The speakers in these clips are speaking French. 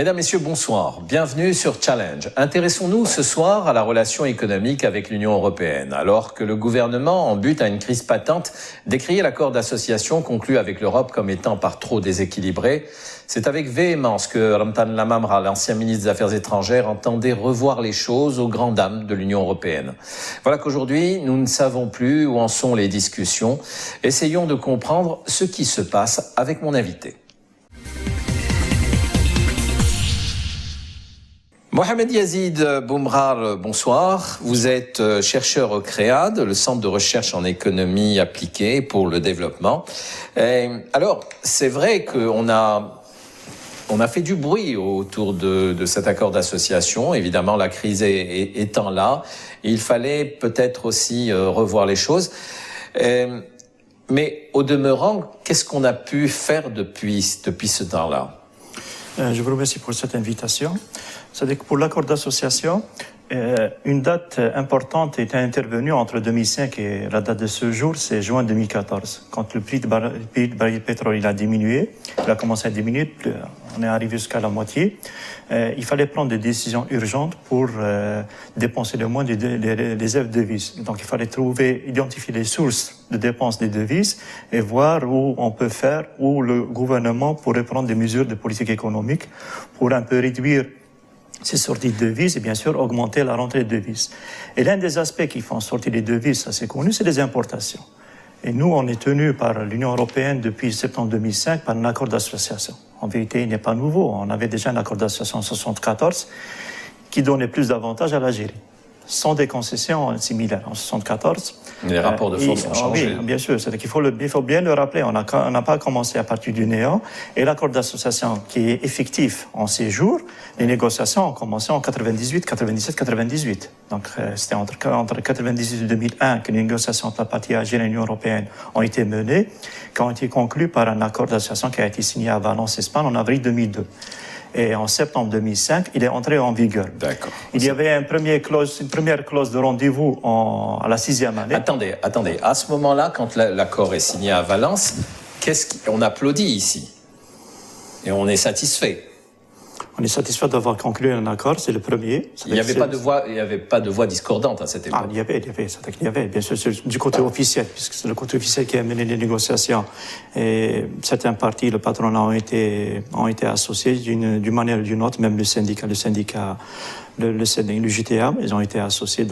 Mesdames, Messieurs, bonsoir. Bienvenue sur Challenge. Intéressons-nous ce soir à la relation économique avec l'Union européenne. Alors que le gouvernement, en but à une crise patente, décriait l'accord d'association conclu avec l'Europe comme étant par trop déséquilibré, c'est avec véhémence que Ramtan Lamamra, l'ancien ministre des Affaires étrangères, entendait revoir les choses aux grandes dames de l'Union européenne. Voilà qu'aujourd'hui, nous ne savons plus où en sont les discussions. Essayons de comprendre ce qui se passe avec mon invité. Mohamed Yazid Boumrar, bonsoir. Vous êtes chercheur au CREAD, le Centre de recherche en économie appliquée pour le développement. Alors, c'est vrai qu'on a fait du bruit autour de cet accord d'association. Évidemment, la crise étant là, il fallait peut-être aussi revoir les choses. Mais au demeurant, qu'est-ce qu'on a pu faire depuis ce temps-là ? Je vous remercie pour cette invitation. C'est-à-dire que pour l'accord d'association, une date importante était intervenue entre 2005 et la date de ce jour, c'est juin 2014. Quand le prix de baril de pétrole il a diminué, il a commencé à diminuer, on est arrivé jusqu'à la moitié. Il fallait prendre des décisions urgentes pour dépenser le moins des réserves de devises. Donc il fallait identifier les sources de dépenses des devises et voir où on peut faire, où le gouvernement pourrait prendre des mesures de politique économique pour un peu réduire ces sorties de devises et bien sûr augmenter la rentrée de devises. Et l'un des aspects qui font sortir les devises, ça c'est connu, c'est les importations. Et nous, on est tenus par l'Union européenne depuis septembre 2005 par un accord d'association. En vérité, il n'est pas nouveau. On avait déjà un accord d'association en 1974 qui donnait plus d'avantages à l'Algérie, sans des concessions similaires. En 1974, les rapports de force ont changé. Oui, bien sûr. C'est-à-dire qu'il faut bien le rappeler. On n'a pas commencé à partir du néant. Et l'accord d'association qui est effectif en ces jours, les négociations ont commencé en 98, 97, 98. Donc c'était entre 98 et 2001 que les négociations entre la partie algérienne et l'Union européenne ont été menées, qui ont été conclues par un accord d'association qui a été signé à Valence, Espagne, en avril 2002. Et en septembre 2005, il est entré en vigueur. D'accord. Il y avait une première clause de rendez-vous à la 6e année. Attendez. À ce moment-là, quand l'accord est signé à Valence, on applaudit ici. Et on est satisfait. On est satisfait d'avoir conclu un accord, c'est le premier. Il n'y avait pas de voix discordante à cette époque. Il y avait, bien sûr, du côté officiel, puisque c'est le côté officiel qui a mené les négociations. Et certains partis, le patronat ont été associés d'une manière ou d'une autre, même le syndicat, le JTA, ils ont été associés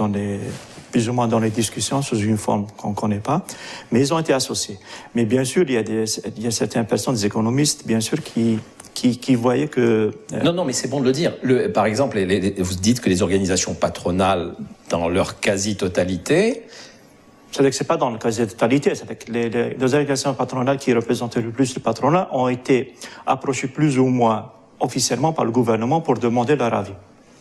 plus ou moins dans les discussions sous une forme qu'on ne connaît pas, mais ils ont été associés. Mais bien sûr, il y a certaines personnes, des économistes, bien sûr, qui voyaient que... Non, mais c'est bon de le dire. Par exemple, vous dites que les organisations patronales, dans leur quasi-totalité... C'est-à-dire que ce n'est pas dans la quasi-totalité. C'est-à-dire que les organisations patronales qui représentaient le plus le patronat ont été approchées plus ou moins officiellement par le gouvernement pour demander leur avis.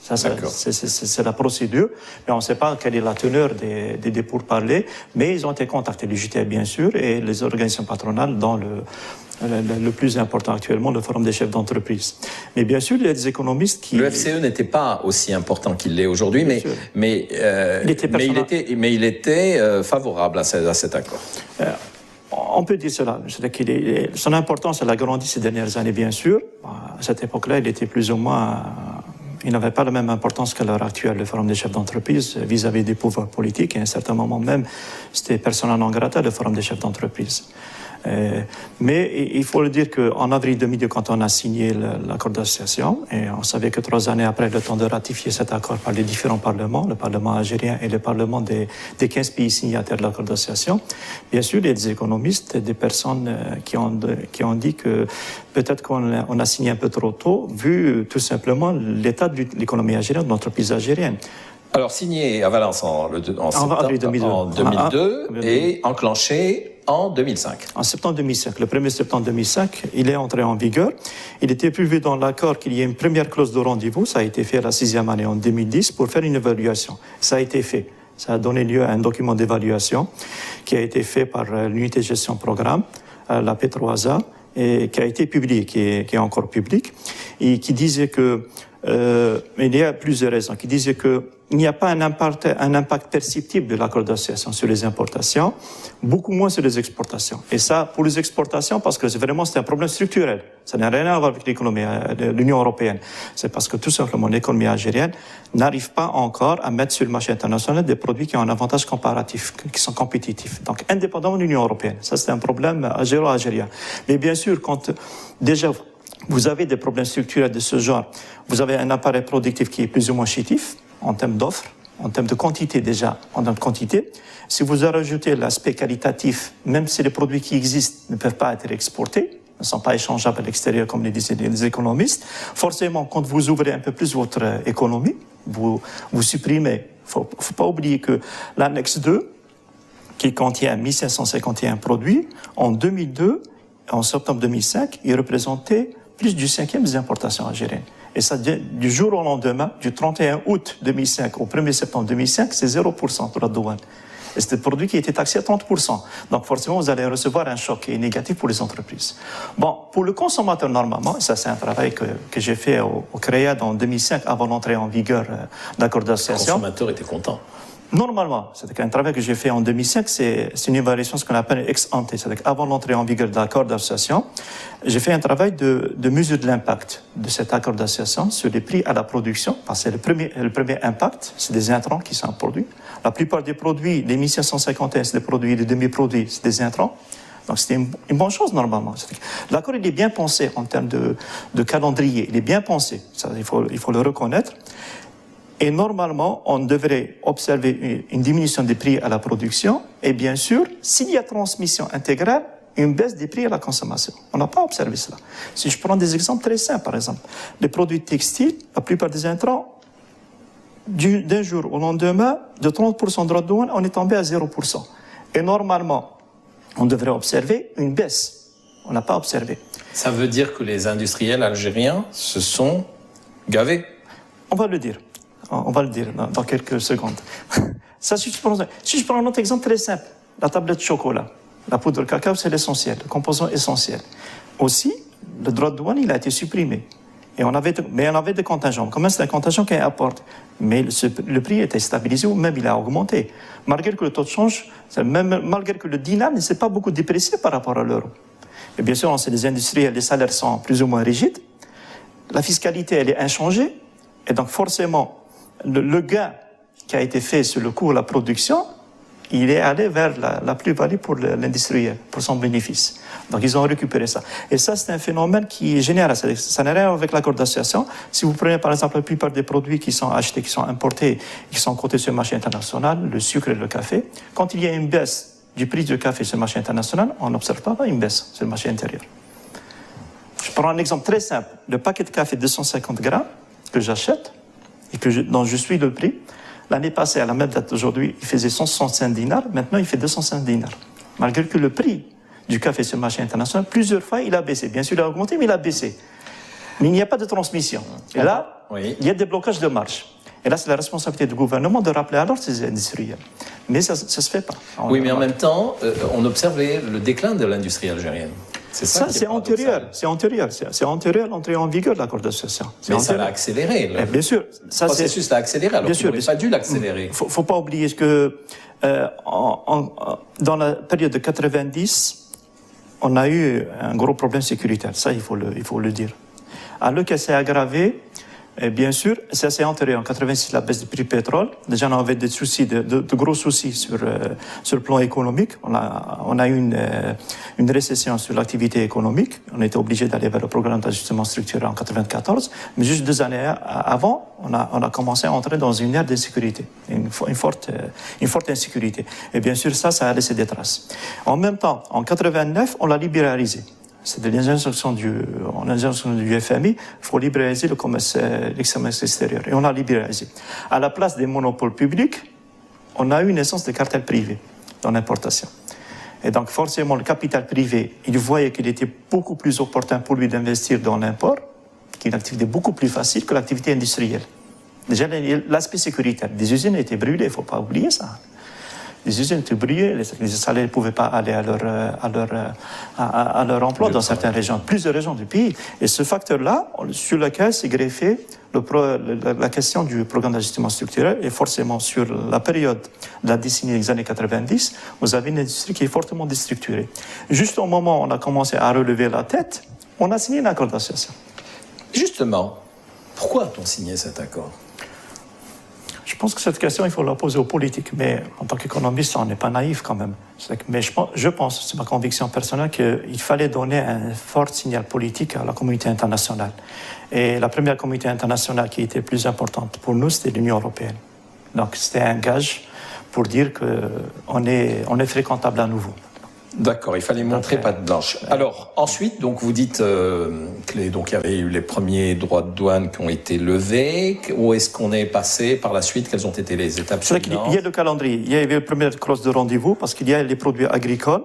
Ça, c'est la procédure, mais on ne sait pas quelle est la teneur des pourparlers, mais ils ont été contactés, le JTA bien sûr, et les organisations patronales dans le plus important actuellement, le Forum des chefs d'entreprise. Mais bien sûr, il y a des économistes qui... Le FCE n'était pas aussi important qu'il l'est aujourd'hui, mais il était favorable à cet accord. On peut dire cela. C'est-à-dire son importance, elle a grandi ces dernières années, bien sûr. À cette époque-là, il était plus ou moins... Il n'avait pas la même importance qu'à l'heure actuelle, le Forum des chefs d'entreprise, vis-à-vis des pouvoirs politiques. Et à un certain moment même, c'était persona non grata, le Forum des chefs d'entreprise. Mais il faut le dire qu'en avril 2002, quand on a signé l'accord d'association, et on savait que 3 années après, le temps de ratifier cet accord par les différents parlements, le Parlement algérien et le Parlement des 15 pays signataires de l'accord d'association, bien sûr, il y a des économistes, des personnes qui ont dit que peut-être qu'on a signé un peu trop tôt, vu tout simplement l'état de l'économie algérienne, de l'entreprise algérienne. Alors, signé à Valence en 2002 et enclenché en 2005. En septembre 2005, le 1er septembre 2005, il est entré en vigueur. Il était prévu dans l'accord qu'il y ait une première clause de rendez-vous. Ça a été fait à la 6e année en 2010 pour faire une évaluation. Ça a été fait. Ça a donné lieu à un document d'évaluation qui a été fait par l'unité de gestion programme, la P3A, et qui a été publié, qui est encore public, et qui disait que il y a plusieurs raisons, qui disaient que il n'y a pas un impact perceptible de l'accord d'association sur les importations, beaucoup moins sur les exportations. Et ça, pour les exportations, parce que c'est un problème structurel. Ça n'a rien à voir avec l'économie de l'Union européenne. C'est parce que tout simplement l'économie algérienne n'arrive pas encore à mettre sur le marché international des produits qui ont un avantage comparatif, qui sont compétitifs. Donc, indépendamment de l'Union européenne. Ça, c'est un problème algéro-algérien. Mais bien sûr, quand déjà vous avez des problèmes structurels de ce genre, vous avez un appareil productif qui est plus ou moins chétif, en termes d'offres, en termes de quantité déjà, en termes de quantité. Si vous rajoutez l'aspect qualitatif, même si les produits qui existent ne peuvent pas être exportés, ne sont pas échangeables à l'extérieur comme le disaient les économistes, forcément, quand vous ouvrez un peu plus votre économie, vous supprimez. Faut pas oublier que l'annexe 2, qui contient 1551 produits, en 2002, en septembre 2005, il représentait plus du 5e des importations algériennes. Et ça, du jour au lendemain, du 31 août 2005 au 1er septembre 2005, c'est 0% de la douane. Et c'est un produit qui était taxé à 30%. Donc forcément, vous allez recevoir un choc qui est négatif pour les entreprises. Bon, pour le consommateur, normalement, ça c'est un travail que j'ai fait au CREAD en 2005, avant l'entrée en vigueur d'accord d'association. Le consommateur était content. Normalement, c'est un travail que j'ai fait en 2005, c'est une évaluation, ce qu'on appelle ex ante, c'est-à-dire avant l'entrée en vigueur de l'accord d'association, j'ai fait un travail de mesure de l'impact de cet accord d'association sur les prix à la production, parce que le premier impact, c'est des intrants qui sont produits. La plupart des produits, les 1551, c'est des produits, des demi-produits, c'est des intrants. Donc c'était une bonne chose normalement. L'accord, il est bien pensé en termes de calendrier, il est bien pensé, ça, il faut le reconnaître. Et normalement, on devrait observer une diminution des prix à la production et bien sûr, s'il y a transmission intégrale, une baisse des prix à la consommation. On n'a pas observé cela. Si je prends des exemples très simples, par exemple, les produits textiles, la plupart des intrants, d'un jour au lendemain, de 30% de la douane, on est tombé à 0%. Et normalement, on devrait observer une baisse. On n'a pas observé. Ça veut dire que les industriels algériens se sont gavés. On va le dire. On va le dire dans quelques secondes. Ça, si je prends un autre exemple très simple, la tablette de chocolat. La poudre de cacao, c'est l'essentiel, le composant essentiel. Aussi, le droit de douane, il a été supprimé. Mais on avait des contingents. Comment c'est un contingent qui apporte? Mais le prix était stabilisé ou même il a augmenté. Malgré que le taux de change, malgré que le dinar ne s'est pas beaucoup déprécié par rapport à l'euro. Et bien sûr, c'est des industriels, les salaires sont plus ou moins rigides. La fiscalité, elle est inchangée. Et donc, forcément, le gain qui a été fait sur le coût de la production, il est allé vers la plus-value pour l'industriel, pour son bénéfice. Donc, ils ont récupéré ça. Et ça, c'est un phénomène qui est général. Ça n'a rien à voir avec l'accord d'association. Si vous prenez, par exemple, la plupart des produits qui sont achetés, qui sont importés, qui sont cotés sur le marché international, le sucre et le café, quand il y a une baisse du prix du café sur le marché international, on n'observe pas une baisse sur le marché intérieur. Je prends un exemple très simple. Le paquet de café de 250 grammes que j'achète, et dont je suis le prix, l'année passée, à la même date d'aujourd'hui, il faisait 165 dinars, maintenant il fait 205 dinars. Malgré que le prix du café sur le marché international, plusieurs fois, il a baissé. Bien sûr, il a augmenté, mais il a baissé. Mais il n'y a pas de transmission. Et là, il y a des blocages de marge. Et là, c'est la responsabilité du gouvernement de rappeler alors ces industriels. Mais ça ne se fait pas. Oui, mais en même temps, on observait le déclin de l'industrie algérienne. C'est antérieur. C'est antérieur à l'entrée en vigueur de l'accord d'association. Mais ça l'a accéléré. Bien sûr. Le processus l'a accéléré, alors qu'il n'aurait pas dû l'accélérer. Il ne faut pas oublier que dans la période de 90, on a eu un gros problème sécuritaire. Ça, il faut le dire. Alors que c'est aggravé, et bien sûr, c'est assez antérieur. En 86, la baisse du prix du pétrole. Déjà, on avait des soucis, de gros soucis sur le plan économique. On a eu une récession sur l'activité économique. On était obligé d'aller vers le programme d'ajustement structurel en 94. Mais juste 2 années avant, on a commencé à entrer dans une ère d'insécurité, une forte insécurité. Et bien sûr, ça a laissé des traces. En même temps, en 89, on l'a libéralisé. C'est de l'injonction du FMI, il faut libéraliser le commerce extérieur. Et on a libéralisé. À la place des monopoles publics, on a eu une naissance de cartels privés dans l'importation. Et donc forcément, le capital privé, il voyait qu'il était beaucoup plus opportun pour lui d'investir dans l'import, qui est une activité beaucoup plus facile que l'activité industrielle. Déjà, l'aspect sécuritaire des usines a été brûlé, il ne faut pas oublier ça. les usines étaient brûlées, les salariés ne pouvaient pas aller à leur emploi dans certaines régions, plusieurs régions du pays. Et ce facteur-là, sur lequel s'est greffé la question du programme d'ajustement structurel, et forcément sur la période de la décennie des années 90, vous avez une industrie qui est fortement déstructurée. Juste au moment où on a commencé à relever la tête, on a signé un accord d'association. Justement, pourquoi a-t-on signé cet accord ? Je pense que cette question, il faut la poser aux politiques. Mais en tant qu'économiste, on n'est pas naïf quand même. Mais je pense, c'est ma conviction personnelle, qu'il fallait donner un fort signal politique à la communauté internationale. Et la première communauté internationale qui était plus importante pour nous, c'était l'Union européenne. Donc c'était un gage pour dire qu'on est fréquentable à nouveau. D'accord, il fallait montrer patte blanche. Alors, ensuite, donc, vous dites qu'il y avait eu les premiers droits de douane qui ont été levés. Où est-ce qu'on est passé par la suite? Quelles ont été les étapes suivantes? Il y a le calendrier. Il y avait le premier clause de rendez-vous parce qu'il y a les produits agricoles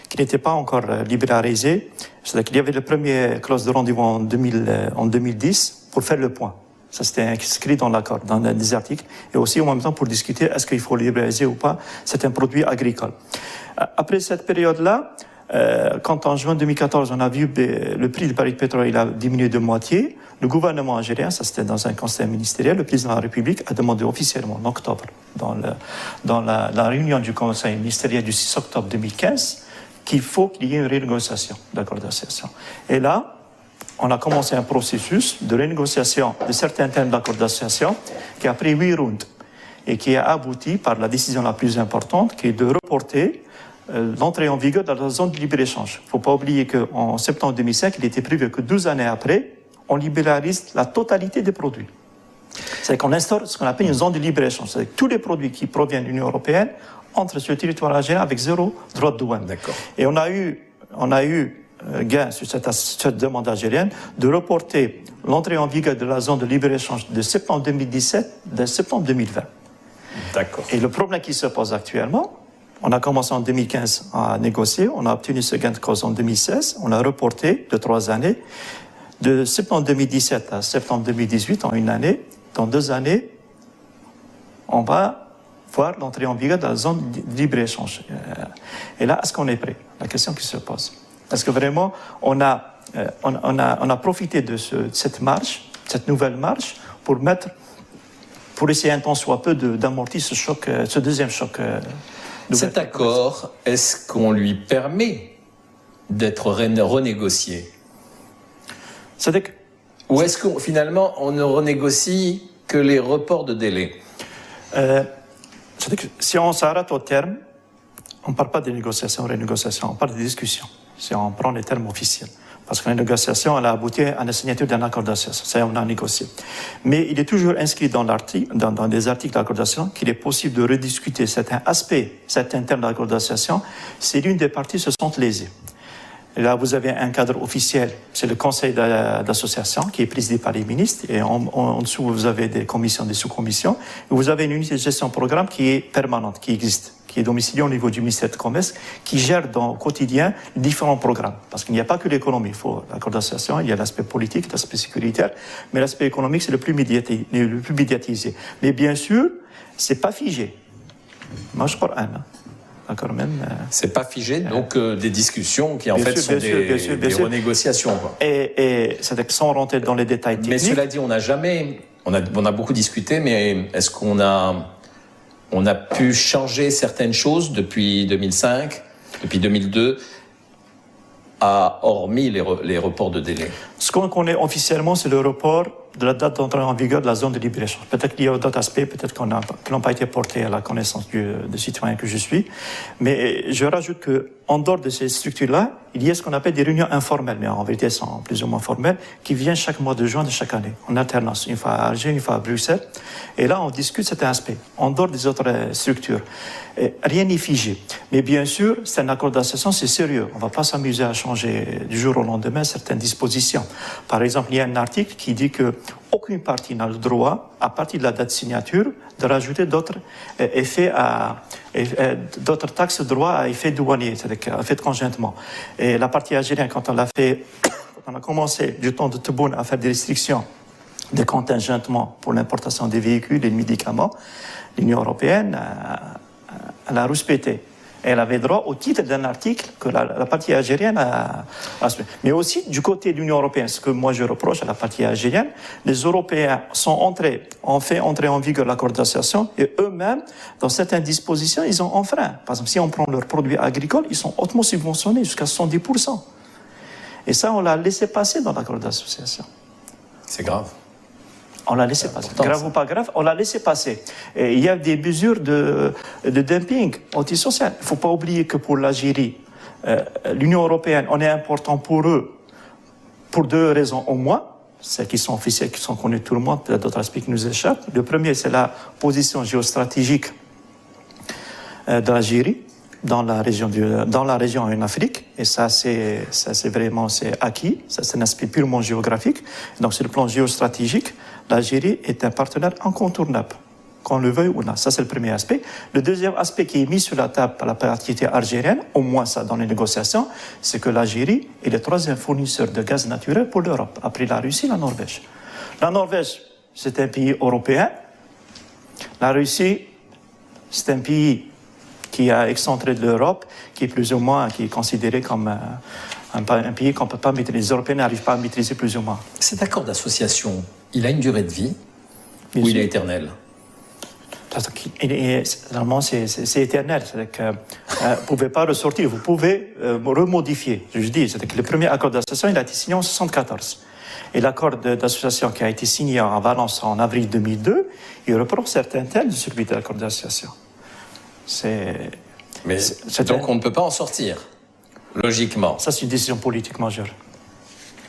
qui n'étaient pas encore libéralisés. C'est-à-dire qu'il y avait le premier clause de rendez-vous en 2010 pour faire le point. Ça, c'était inscrit dans l'accord, dans des articles. Et aussi, en même temps, pour discuter est-ce qu'il faut libéraliser ou pas certains produits agricoles. Après cette période-là, quand en juin 2014, on a vu le prix du baril de pétrole il a diminué de moitié, le gouvernement algérien, ça c'était dans un conseil ministériel, le président de la République a demandé officiellement en octobre, dans la réunion du conseil ministériel du 6 octobre 2015, qu'il faut qu'il y ait une renégociation d'accord d'association. Et là, on a commencé un processus de renégociation de certains termes d'accord d'association qui a pris 8 rounds et qui a abouti par la décision la plus importante, qui est de reporter l'entrée en vigueur de la zone de libre-échange. Il ne faut pas oublier qu'en septembre 2005, il était prévu que 12 années après, on libéralise la totalité des produits. C'est-à-dire qu'on instaure ce qu'on appelle une zone de libre-échange. C'est-à-dire que tous les produits qui proviennent de l'Union européenne entrent sur le territoire algérien avec 0 droit de douane. D'accord. Et on a eu gain sur cette demande algérienne de reporter l'entrée en vigueur de la zone de libre-échange de septembre 2017 à septembre 2020. D'accord. Et le problème qui se pose actuellement, on a commencé en 2015 à négocier, on a obtenu ce gain de cause en 2016, on a reporté de 3 années, de septembre 2017 à septembre 2018, en une année. Dans 2 années, on va voir l'entrée en vigueur de la zone de libre-échange. Et là, est-ce qu'on est prêt? La question qui se pose. Est-ce que vraiment on a profité de cette marche, cette nouvelle marche, pour essayer un temps soit peu d'amortir ce choc, ce deuxième choc. Cet accord, est-ce qu'on lui permet d'être renégocié? Ou est-ce que finalement on ne renégocie que les reports de délai? C'est-à-dire que si on s'arrête au terme, on ne parle pas de négociation ou renégociation, on parle de discussion, si on prend les termes officiels. Parce que la négociation, elle a abouti à la signature d'un accord d'association. Ça, on a négocié. Mais il est toujours inscrit dans des articles d'accord d'association qu'il est possible de rediscuter certains aspects, certains termes d'accord d'association, si l'une des parties se sent lésée. Et là, vous avez un cadre officiel, c'est le conseil d'association qui est présidé par les ministres. Et en dessous, vous avez des commissions, des sous-commissions. Et vous avez une unité de gestion de programme qui est permanente, qui existe, qui est domiciliée au niveau du ministère du Commerce, qui gère au quotidien différents programmes. Parce qu'il n'y a pas que l'économie. Il faut l'accord d'association, il y a l'aspect politique, l'aspect sécuritaire, mais l'aspect économique, c'est le plus médiatisé. Mais bien sûr, c'est pas figé. Moi, je crois D'accord, même. C'est pas figé, donc des discussions qui en fait sont des renégociations. Quoi. Et c'est sans rentrer dans les détails techniques. Mais cela dit, on a beaucoup discuté, mais est-ce qu'on a pu changer certaines choses depuis 2005, depuis 2002, hormis les reports de délai? Ce qu'on connaît officiellement, c'est le report de la date d'entrée en vigueur de la zone de libre-échange. Peut-être qu'il y a d'autres aspects, peut-être qui n'ont pas été portés à la connaissance des citoyens que je suis. Mais je rajoute qu'en dehors de ces structures-là, il y a ce qu'on appelle des réunions informelles, mais en vérité, elles sont plus ou moins formelles, qui viennent chaque mois de juin de chaque année, en alternance, une fois à Alger, une fois à Bruxelles. Et là, on discute cet aspect, en dehors des autres structures. Et rien n'est figé. Mais bien sûr, c'est un accord d'association, c'est sérieux. On ne va pas s'amuser à changer du jour au lendemain certaines dispositions. Par exemple, il y a un article qui dit qu'aucune partie n'a le droit, à partir de la date de signature, de rajouter d'autres d'autres taxes, droits à effet douanier, c'est-à-dire à effet de conjointement. Et la partie algérienne, quand on a commencé du temps de Tebboune à faire des restrictions de contingentement pour l'importation des véhicules et des médicaments, l'Union européenne elle a rouspété. Elle avait droit au titre d'un article que la partie algérienne a. Mais aussi du côté de l'Union européenne, ce que moi je reproche à la partie algérienne, les Européens ont fait entrer en vigueur l'accord d'association et eux-mêmes, dans certaines dispositions, ils ont enfreint. Par exemple, si on prend leurs produits agricoles, ils sont hautement subventionnés, jusqu'à 70%. Et ça, on l'a laissé passer dans l'accord d'association. C'est grave. On l'a laissé passer. Grave ou pas grave, on l'a laissé passer. Et il y a des mesures de dumping antisocial. Il ne faut pas oublier que pour l'Algérie, l'Union européenne, on est important pour eux pour deux raisons au moins. Celles qui sont officielles, qui sont connues de tout le monde, d'autres aspects qui nous échappent. Le premier, c'est la position géostratégique de l'Algérie dans la région en Afrique. Et ça, c'est vraiment acquis. Ça, c'est un aspect purement géographique. Donc, sur le plan géostratégique, l'Algérie est un partenaire incontournable, qu'on le veuille ou non. Ça, c'est le premier aspect. Le deuxième aspect qui est mis sur la table par la partie algérienne, au moins ça dans les négociations, c'est que l'Algérie est le troisième fournisseur de gaz naturel pour l'Europe, après la Russie et la Norvège. La Norvège, c'est un pays européen. La Russie, c'est un pays qui est excentré de l'Europe, qui est plus ou moins qui est considéré comme un pays qu'on ne peut pas maîtriser. Les Européens n'arrivent pas à maîtriser plus ou moins. Cet accord d'association, il a une durée de vie ou il est éternel? Normalement, c'est éternel. C'est-à-dire que vous ne pouvez pas ressortir, vous pouvez remodifier. Je dis, c'est-à-dire que le premier accord d'association, il a été signé en 1974. Et l'accord d'association qui a été signé à Valence en avril 2002, il reprend certains thèmes de celui de l'accord d'association. Donc on ne peut pas en sortir, logiquement. Ça, c'est une décision politique majeure.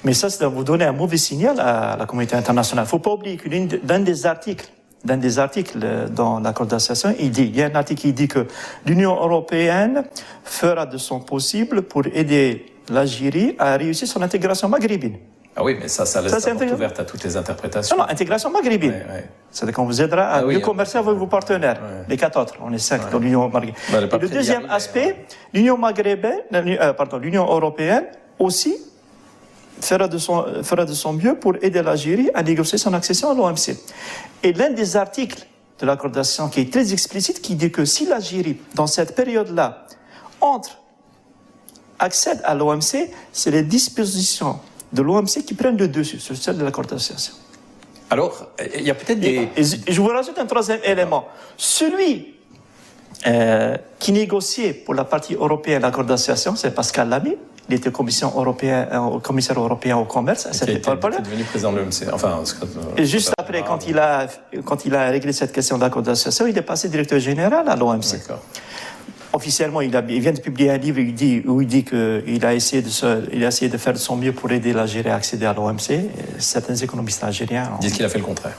Mais ça, c'est de vous donner un mauvais signal à la communauté internationale. Il ne faut pas oublier qu'un des articles dans l'accord d'association, il y a un article qui dit que l'Union européenne fera de son possible pour aider l'Algérie à réussir son intégration maghrébine. Ah oui, mais ça laisse la porte ouverte à toutes les interprétations. Non, intégration maghrébine. Ouais. C'est-à-dire qu'on vous aidera à mieux commercer avec vos partenaires. Ouais. Les 4 autres, on est 5 dans l'Union maghrébine. Et le deuxième aspect, l'Union européenne aussi fera de son mieux pour aider l'Algérie à négocier son accession à l'OMC. Et l'un des articles de l'accord d'association qui est très explicite, qui dit que si l'Algérie, dans cette période-là, accède à l'OMC, c'est les dispositions de l'OMC qui prennent le dessus sur celle de l'accord d'association. Alors, il y a peut-être des... Et je vous rajoute un troisième élément. Celui qui négociait pour la partie européenne l'accord d'association, c'est Pascal Lamy. Il était commissaire européen au commerce à cette époque-là. Il est devenu président de l'OMC. Enfin, et juste après, quand il a réglé cette question d'accord d'association, il est passé directeur général à l'OMC. D'accord. Officiellement, il vient de publier un livre où il dit qu'il a essayé de faire de son mieux pour aider l'Algérie à accéder à l'OMC. Certains économistes algériens disent qu'il a fait le contraire.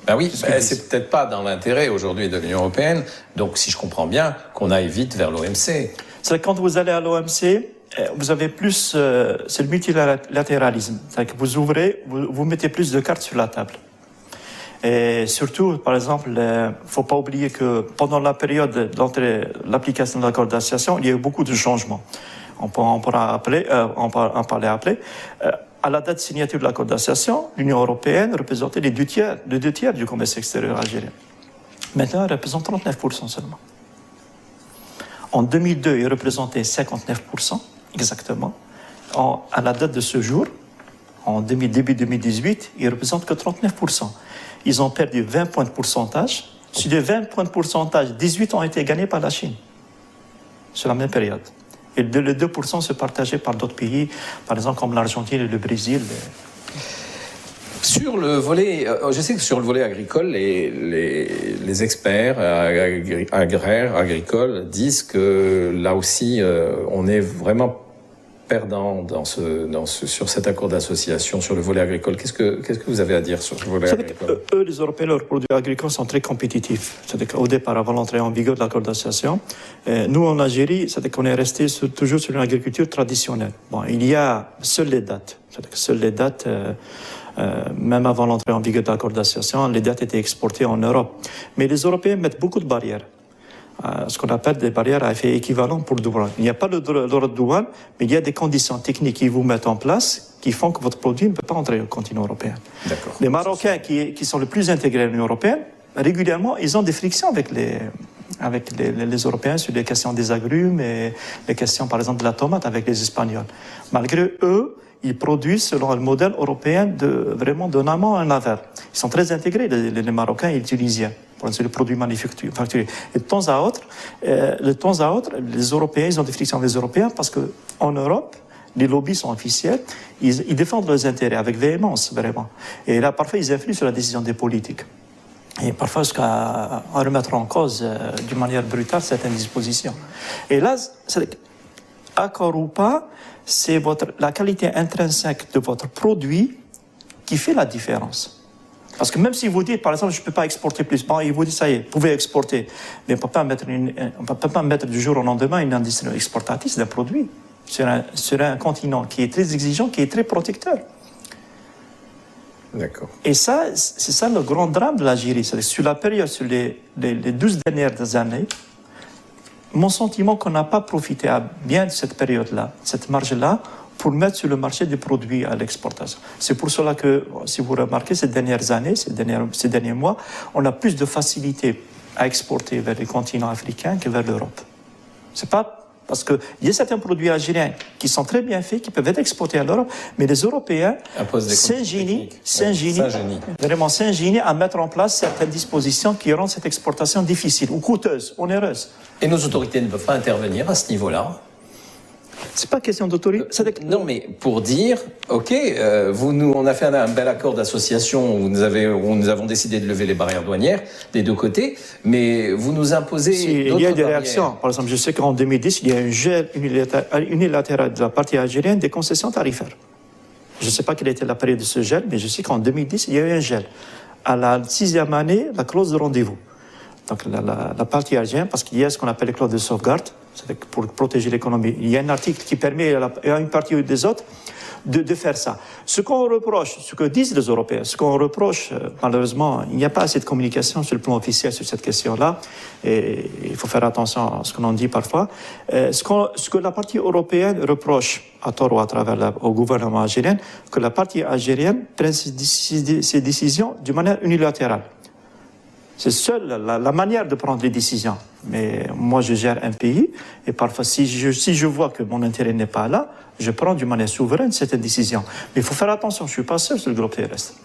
Ben oui, c'est peut-être pas dans l'intérêt aujourd'hui de l'Union européenne. Donc, si je comprends bien, qu'on aille vite vers l'OMC. C'est quand vous allez à l'OMC, vous avez plus, c'est le multilatéralisme. C'est-à-dire que vous mettez plus de cartes sur la table. Et surtout, par exemple, il ne faut pas oublier que pendant la période de l'application de l'accord d'association, il y a eu beaucoup de changements. On pourra en parler après. À la date de signature de l'accord d'association, l'Union européenne représentait les deux tiers du commerce extérieur algérien. Maintenant, elle représente 39% seulement. En 2002, il représentait 59%, exactement. À la date de ce jour, en début 2018, il ne représente que 39%. Ils ont perdu 20 points de pourcentage. Sur les 20 points de pourcentage, 18 ont été gagnés par la Chine, sur la même période. Et les 2% se partageaient par d'autres pays, par exemple comme l'Argentine et le Brésil. Sur le volet, je sais que sur le volet agricole, les experts agraires, agricoles disent que là aussi, on est vraiment perdant sur cet accord d'association, sur le volet agricole. Qu'est-ce que vous avez à dire sur le volet agricole? Eux, les Européens, leurs produits agricoles sont très compétitifs. C'est-à-dire qu'au départ, avant l'entrée en vigueur de l'accord d'association, nous, en Algérie, c'est-à-dire qu'on est resté toujours sur une agriculture traditionnelle. Bon, il y a seules les dates. C'est-à-dire que seules les dates, même avant l'entrée en vigueur de l'accord d'association, les dates étaient exportées en Europe. Mais les Européens mettent beaucoup de barrières. Ce qu'on appelle des barrières à effet équivalent pour le douane. Il n'y a pas le droit de douane, mais il y a des conditions techniques qui vous mettent en place qui font que votre produit ne peut pas entrer au continent européen. Les Marocains qui sont les plus intégrés à l'Union européenne, régulièrement, ils ont des frictions avec avec les Européens sur les questions des agrumes et les questions, par exemple, de la tomate avec les Espagnols. Malgré eux, ils produisent selon le modèle européen vraiment d'un amont en aval. Ils sont très intégrés, les Marocains et les Tunisiens, pour les produits manufacturés. Et de temps à autre, les Européens, ils ont des frictions avec les Européens parce qu'en Europe, les lobbies sont officiels, ils défendent leurs intérêts avec véhémence, vraiment. Et là, parfois, ils influent sur la décision des politiques. Et parfois, jusqu'à remettre en cause, d'une manière brutale, certaines dispositions. Et là, accord ou pas, c'est la qualité intrinsèque de votre produit qui fait la différence. Parce que même si vous dites, par exemple, je ne peux pas exporter plus, bon, ils vous disent, ça y est, vous pouvez exporter. Mais on ne peut pas mettre du jour au lendemain une industrie exportatrice d'un produit sur un continent qui est très exigeant, qui est très protecteur. D'accord. Et ça, c'est ça le grand drame de l'Algérie. C'est-à-dire sur la période, sur les 12 dernières années, mon sentiment qu'on n'a pas profité bien de cette période-là, cette marge-là, pour mettre sur le marché des produits à l'exportation. C'est pour cela que, si vous remarquez, ces dernières années, ces derniers mois, on a plus de facilité à exporter vers les continents africains que vers l'Europe. C'est pas parce qu'il y a certains produits algériens qui sont très bien faits, qui peuvent être exportés à l'Europe, mais les Européens s'ingénient à mettre en place certaines dispositions qui rendent cette exportation difficile ou coûteuse, onéreuse. Et nos autorités ne peuvent pas intervenir à ce niveau-là? C'est pas question d'autorité. Non, mais pour dire, ok, on a fait un bel accord d'association où nous avons décidé de lever les barrières douanières des deux côtés, mais vous nous imposez il y a des réactions. Par exemple, je sais qu'en 2010, il y a un gel unilatéral de la partie algérienne des concessions tarifaires. Je ne sais pas quelle était la période de ce gel, mais je sais qu'en 2010, il y a eu un gel. À la 6e année, la clause de rendez-vous. Donc la partie algérienne, parce qu'il y a ce qu'on appelle les clauses de sauvegarde, c'est pour protéger l'économie. Il y a un article qui permet à une partie ou des autres de faire ça. Ce qu'on reproche, ce que disent les Européens, ce qu'on reproche, malheureusement, il n'y a pas assez de communication sur le plan officiel sur cette question-là, et il faut faire attention à ce qu'on en dit parfois. Ce que la partie européenne reproche, à tort ou à travers au gouvernement algérien, que la partie algérienne prenne ses décisions d'une manière unilatérale. C'est seule la manière de prendre les décisions. Mais moi, je gère un pays et parfois, si je vois que mon intérêt n'est pas là, je prends d'une manière souveraine certaines décisions. Mais il faut faire attention, je ne suis pas seul sur le globe terrestre.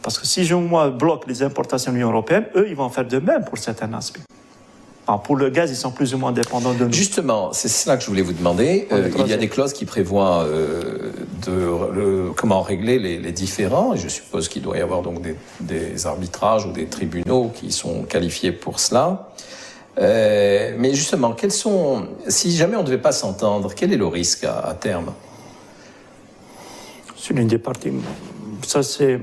Parce que si je bloque les importations de l'Union européenne, eux, ils vont faire de même pour certains aspects. Alors pour le gaz, ils sont plus ou moins dépendants de nous. Justement, c'est cela que je voulais vous demander. Il y a des clauses qui prévoient comment régler les différends. Et je suppose qu'il doit y avoir donc des arbitrages ou des tribunaux qui sont qualifiés pour cela. Mais justement, si jamais on ne devait pas s'entendre, quel est le risque à terme? Sur l'une des parties, ça c'est,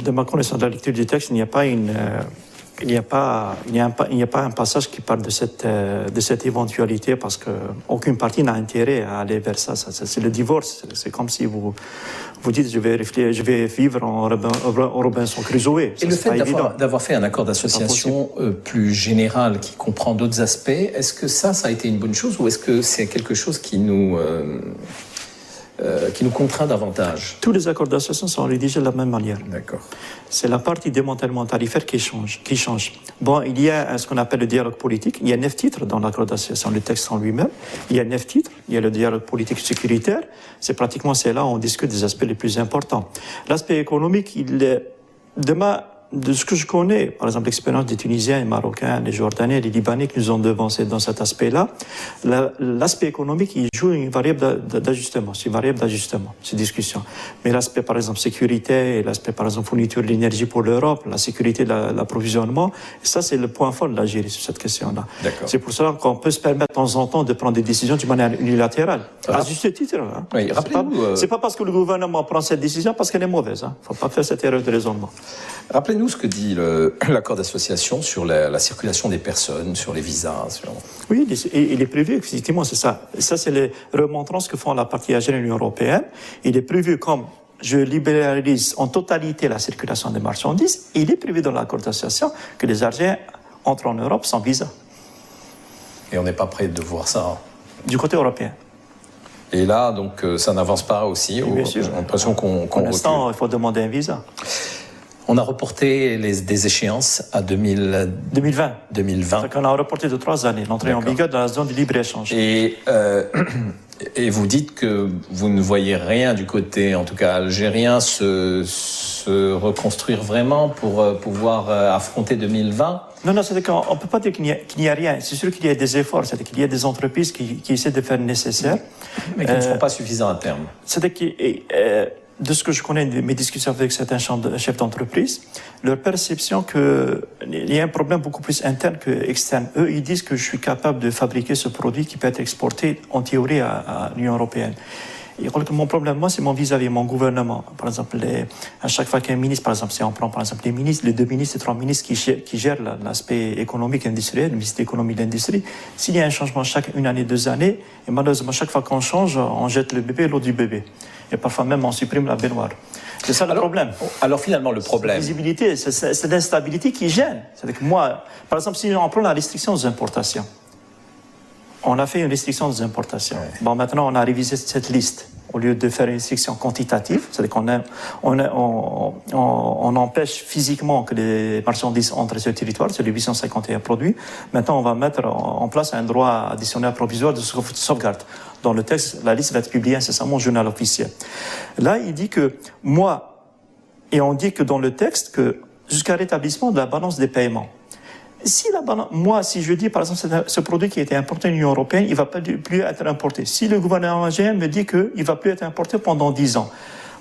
de ma connaissance de la lecture du texte, il n'y a pas un passage qui parle de cette éventualité parce qu'aucune partie n'a intérêt à aller vers ça. C'est le divorce. C'est comme si vous dites je vais vivre en Robinson Crusoe. Et le fait d'avoir fait un accord d'association plus général qui comprend d'autres aspects, est-ce que ça a été une bonne chose ou est-ce que c'est quelque chose qui nous contraint davantage? Tous les accords d'association sont rédigés de la même manière. D'accord. C'est la partie démantèlement tarifaire qui change. Bon, il y a ce qu'on appelle le dialogue politique. Il y a 9 titres dans l'accord d'association, le texte en lui-même. Il y a 9 titres. Il y a le dialogue politique sécuritaire. C'est là où on discute des aspects les plus importants. L'aspect économique, de ce que je connais, par exemple l'expérience des Tunisiens, les Marocains, les Jordaniens, les Libanais qui nous ont devancés dans cet aspect-là, l'aspect économique, il joue une variable d'ajustement. C'est une variable d'ajustement, ces discussions. Mais l'aspect, par exemple, sécurité, et l'aspect, par exemple, fourniture d'énergie pour l'Europe, la sécurité de l'approvisionnement, ça, c'est le point fort de l'Algérie sur cette question-là. C'est pour cela qu'on peut se permettre de temps en temps de prendre des décisions d'une manière unilatérale. À juste titre. Hein. Oui, c'est pas parce que le gouvernement prend cette décision parce qu'elle est mauvaise. Il ne faut pas faire cette erreur de raisonnement. Rappelez-nous ce que dit l'accord d'association sur la circulation des personnes, sur les visas. Oui, il est prévu, effectivement, c'est ça. Ça, c'est les remontrances que font la partie algérienne de l'Union européenne. Il est prévu comme je libéralise en totalité la circulation des marchandises. Il est prévu dans l'accord d'association que les Algériens entrent en Europe sans visa. Et on n'est pas prêt de voir ça. Du côté européen. Et là, donc, ça n'avance pas aussi. Bien sûr. J'ai l'impression qu'on Pour l'instant, il faut demander un visa. On a reporté des échéances à 2020. 2020. On a reporté de 3 années l'entrée en vigueur de la zone de libre-échange. Et vous dites que vous ne voyez rien du côté, en tout cas algérien, se reconstruire vraiment pour pouvoir affronter 2020 ? Non, c'est-à-dire qu'on ne peut pas dire qu'il n'y a rien. C'est sûr qu'il y a des efforts, c'est-à-dire qu'il y a des entreprises qui essaient de faire le nécessaire. Mais qui ne seront pas suffisants à terme. C'est-à-dire que, de ce que je connais de mes discussions avec certains chefs d'entreprise, leur perception qu'il y a un problème beaucoup plus interne qu'externe. Eux, ils disent que je suis capable de fabriquer ce produit qui peut être exporté en théorie à l'Union européenne. Et mon problème, moi, c'est mon vis-à-vis, mon gouvernement. Par exemple, à chaque fois qu'un ministre, par exemple, si on prend par exemple les ministres, les 2 ministres et 3 ministres qui gèrent l'aspect économique et industriel, le ministre de l'économie et de l'industrie, s'il y a un changement chaque 1 année, 2 années, et malheureusement, chaque fois qu'on change, on jette le bébé et l'eau du bébé. Et parfois même, on supprime la baignoire. C'est ça le problème. Alors finalement, le problème... C'est la visibilité, c'est l'instabilité qui gêne. C'est-à-dire que moi, par exemple, si on prend la restriction aux importations, on a fait une restriction aux importations. Ouais. Bon, maintenant, on a révisé cette liste. Au lieu de faire une restriction quantitative, c'est-à-dire qu'on empêche physiquement que les marchandises entrent sur le territoire, sur les 851 produits. Maintenant, on va mettre en place un droit additionnel provisoire de sauvegarde. Dans le texte, la liste va être publiée incessamment au journal officiel. Là, il dit que et on dit que dans le texte, que jusqu'à rétablissement de la balance des paiements. Si je dis, par exemple, ce produit qui a été importé dans l'Union européenne, il ne va plus être importé. Si le gouvernement algérien me dit qu'il ne va plus être importé pendant 10 ans,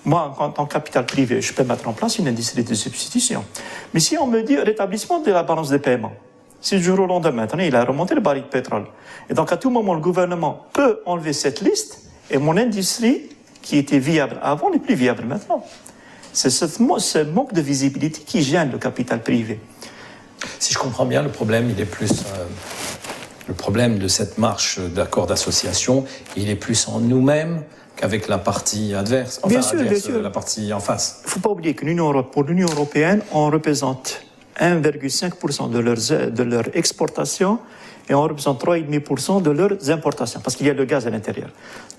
moi, en tant que capital privé, je peux mettre en place une industrie de substitution. Mais si on me dit rétablissement de la balance des paiements, si du jour au lendemain, maintenant, il a remonté le baril de pétrole. Et donc, à tout moment, le gouvernement peut enlever cette liste et mon industrie, qui était viable avant, n'est plus viable maintenant. C'est ce manque de visibilité qui gêne le capital privé. Si je comprends bien, le problème, il est plus... le problème de cette marche d'accord d'association, il est plus en nous-mêmes qu'avec la partie adverse. Enfin, bien sûr. La partie en face. Il ne faut pas oublier que pour l'Union européenne, on représente 1,5% de leur exportation et on représente 3,5% de leurs importations, parce qu'il y a le gaz à l'intérieur.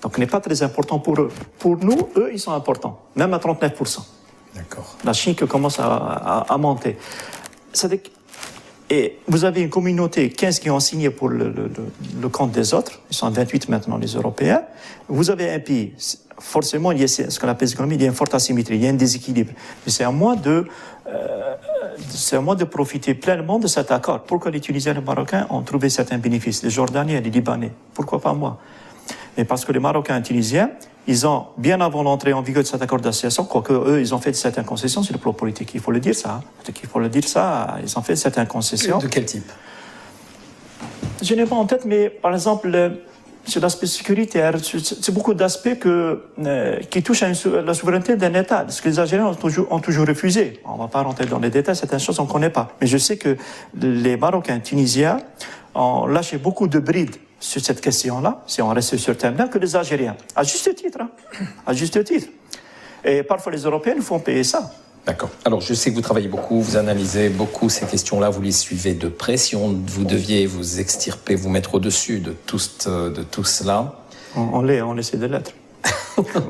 Donc, ce n'est pas très important pour eux. Pour nous, eux, ils sont importants, même à 39%. D'accord. La Chine qui commence à monter. C'est-à-dire Et vous avez une communauté, 15 qui ont signé pour le compte des autres, ils sont 28 maintenant les Européens. Vous avez un pays, forcément il y a ce qu'on appelle l'économie, il y a une forte asymétrie, il y a un déséquilibre. Mais c'est à moi de profiter pleinement de cet accord. Pourquoi les Tunisiens et les Marocains ont trouvé certains bénéfices, les Jordaniens et les Libanais? Pourquoi pas moi? Mais parce que les Marocains et les Tunisiens, ils ont, bien avant l'entrée en vigueur de cet accord d'association, quoique eux, ils ont fait certaines concessions sur le plan politique. Il faut le dire ça. Ils ont fait certaines concessions. De quel type? Je n'ai pas en tête, mais par exemple, sur l'aspect sécuritaire, c'est beaucoup d'aspects qui touchent à la souveraineté d'un État. Ce que les Algériens ont toujours refusé. On ne va pas rentrer dans les détails, certaines choses on ne connaît pas. Mais je sais que les Marocains et Tunisiens ont lâché beaucoup de brides sur cette question-là, si on reste sur ce thème-là, que les Algériens. À juste titre. À juste titre. Et parfois, les Européens nous font payer ça. D'accord. Alors, je sais que vous travaillez beaucoup, vous analysez beaucoup ces questions-là, vous les suivez de près. Si vous deviez vous extirper, vous mettre au-dessus de tout cela... On essaie de l'être.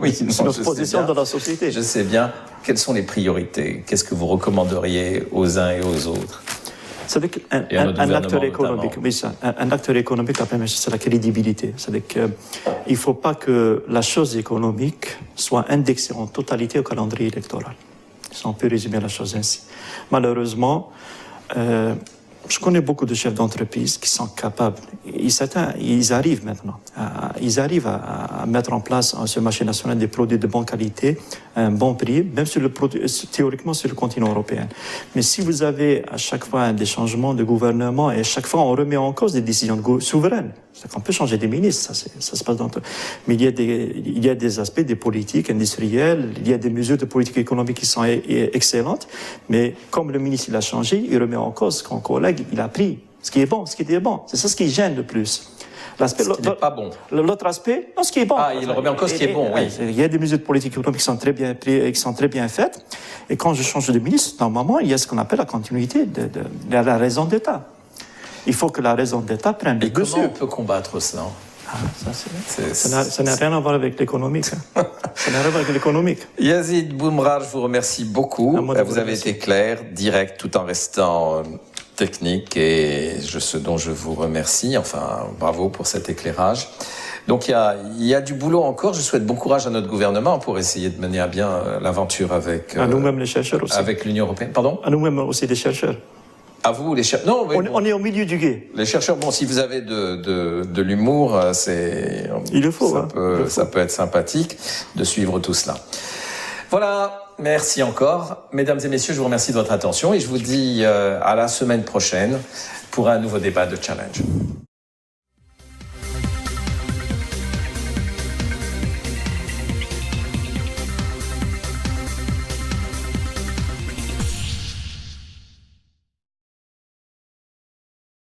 Oui, c'est notre position dans la société. Je sais bien. Quelles sont les priorités? Qu'est-ce que vous recommanderiez aux uns et aux autres? C'est un acteur économique, oui, un acteur économique, la première chose, c'est la crédibilité. C'est-à-dire qu'il ne faut pas que la chose économique soit indexée en totalité au calendrier électoral. Si on peut résumer la chose ainsi. Malheureusement, je connais beaucoup de chefs d'entreprise qui sont capables, ils arrivent maintenant, à mettre en place sur le marché national des produits de bonne qualité, à un bon prix, même théoriquement sur le continent européen. Mais si vous avez à chaque fois des changements de gouvernement et à chaque fois on remet en cause des décisions souveraines, c'est-à-dire qu'on peut changer des ministres, ça se passe dans tout. Mais il y a des aspects des politiques industrielles, il y a des mesures de politique économique qui sont excellentes, mais comme le ministre il a changé, il remet en cause son collègue, il a pris ce qui est bon, ce qui était bon. C'est ça ce qui gêne le plus. Ce qui n'est pas bon. L'autre aspect, non, ce qui est bon. Ah, il remet en cause ce qui est bon, oui. Il y a des mesures de politique économique qui sont très bien faites. Et quand je change de ministre, normalement, il y a ce qu'on appelle la continuité de la raison d'État. Il faut que la raison d'État prenne le dessus. Et comment on peut combattre cela? Ça n'a rien à voir avec l'économique. Hein. Ça n'a rien à voir avec l'économique. Yazid Boumra, je vous remercie beaucoup. Vous avez remercie. été clair, direct, tout en restant technique, et ce dont je vous remercie. Enfin, bravo pour cet éclairage. Donc il y a du boulot encore. Je souhaite bon courage à notre gouvernement pour essayer de mener à bien l'aventure avec À nous-mêmes les chercheurs aussi. avec l'Union européenne. Pardon? À nous-mêmes aussi les chercheurs. À vous les chercheurs. Non, mais On est au milieu du gué. les chercheurs. Bon, si vous avez de l'humour, Il le faut. Ça peut être sympathique de suivre tout cela. Voilà. Merci encore. Mesdames et messieurs, je vous remercie de votre attention et je vous dis à la semaine prochaine pour un nouveau débat de Challenge.